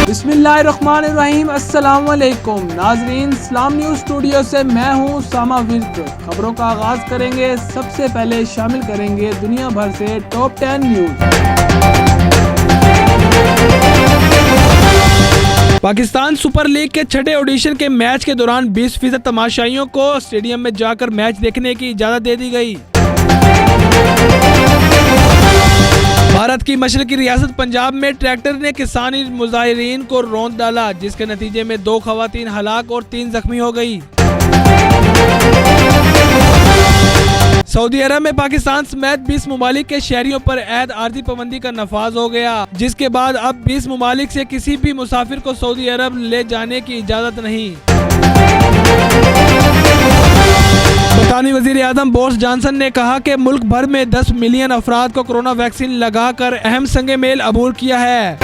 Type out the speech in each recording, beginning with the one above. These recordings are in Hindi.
बिस्मिल्लाहिर्रहमानिर्रहीम। अस्सलाम वालेकुम नाजरीन, इस्लाम न्यूज़ स्टूडियो से मैं हूँ सामा विर्क। खबरों का आगाज करेंगे। सबसे पहले शामिल करेंगे दुनिया भर से top 10 news. Pakistan super league के छठे ऑडिशन के मैच के दौरान 20% तमाशाइयों को स्टेडियम में जाकर मैच देखने की इजाजत दे दी गई। भारत की मशरकी रियासत पंजाब में ट्रैक्टर ने किसानी मुजाहिरीन को रौंद डाला, जिसके नतीजे में 2 खवातीन हलाक और 3 जख्मी हो गई। सऊदी अरब में पाकिस्तान समेत 20 ममालिक के शहरियों पर ऐद आर्जी पाबंदी का नफाज हो गया, जिसके बाद अब 20 ममालिक से किसी भी मुसाफिर को सऊदी अरब ले जाने की इजाजत नहीं। बरतानवी वजीर आजम बोरिस जॉनसन ने कहा कि मुल्क भर में 10 मिलियन अफराद को कोरोना वैक्सीन लगाकर अहम संग मेल अबूर किया है।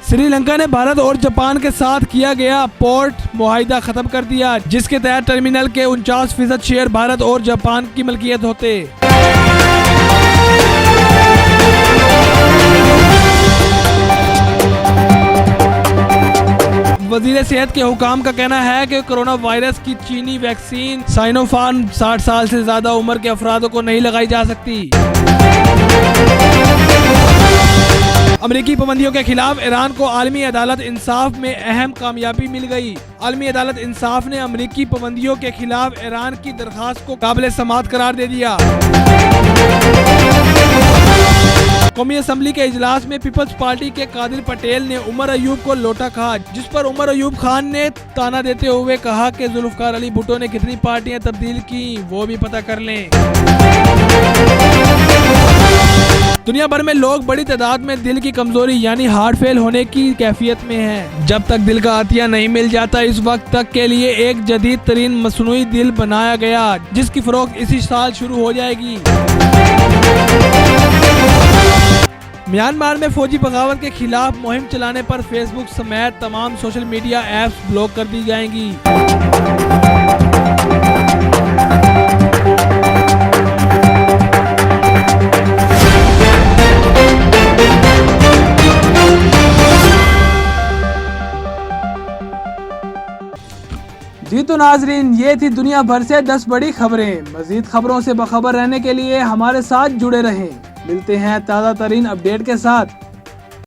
श्रीलंका ने भारत और जापान के साथ किया गया पोर्ट मुआहिदा खत्म कर दिया, जिसके तहत टर्मिनल के 49% शेयर भारत और जापान की मलकियत होते। वजीर सेहत के हुकाम का कहना है कि कोरोना वायरस की चीनी वैक्सीन साइनोफार्म 60 साल से ज्यादा उम्र के अफरादों को नहीं लगाई जा सकती। अमेरिकी पाबंदियों के खिलाफ ईरान को आलमी अदालत इंसाफ में अहम कामयाबी मिल गई। आलमी अदालत इंसाफ ने अमेरिकी पाबंदियों के खिलाफ ईरान की दरखास्त को काबिल समाअत करार दे दिया। कौमी असम्बली के इजलास में पीपल्स पार्टी के कादिर पटेल ने उमर अयूब को लोटा कहा, जिस पर उमर अयूब खान ने ताना देते हुए कहा कि जुल्फकार अली भुट्टो ने कितनी पार्टियां तब्दील की वो भी पता कर लें। दुनिया भर में लोग बड़ी तादाद में दिल की कमजोरी यानी हार्ट फेल होने की कैफियत में हैं। जब तक दिल का अतिया नहीं मिल जाता, इस वक्त तक के लिए एक जदीद तरीन मसनूई दिल बनाया गया, जिसकी फरोख्त इसी साल शुरू हो जाएगी। म्यांमार में फौजी बगावत के खिलाफ मुहिम चलाने पर फेसबुक समेत तमाम सोशल मीडिया ऐप्स ब्लॉक कर दी जाएंगी। जी तो नाजरीन, ये थी दुनिया भर से 10 बड़ी खबरें। मजीद खबरों से बखबर रहने के लिए हमारे साथ जुड़े रहें। मिलते हैं ताज़ा तरीन अपडेट के साथ।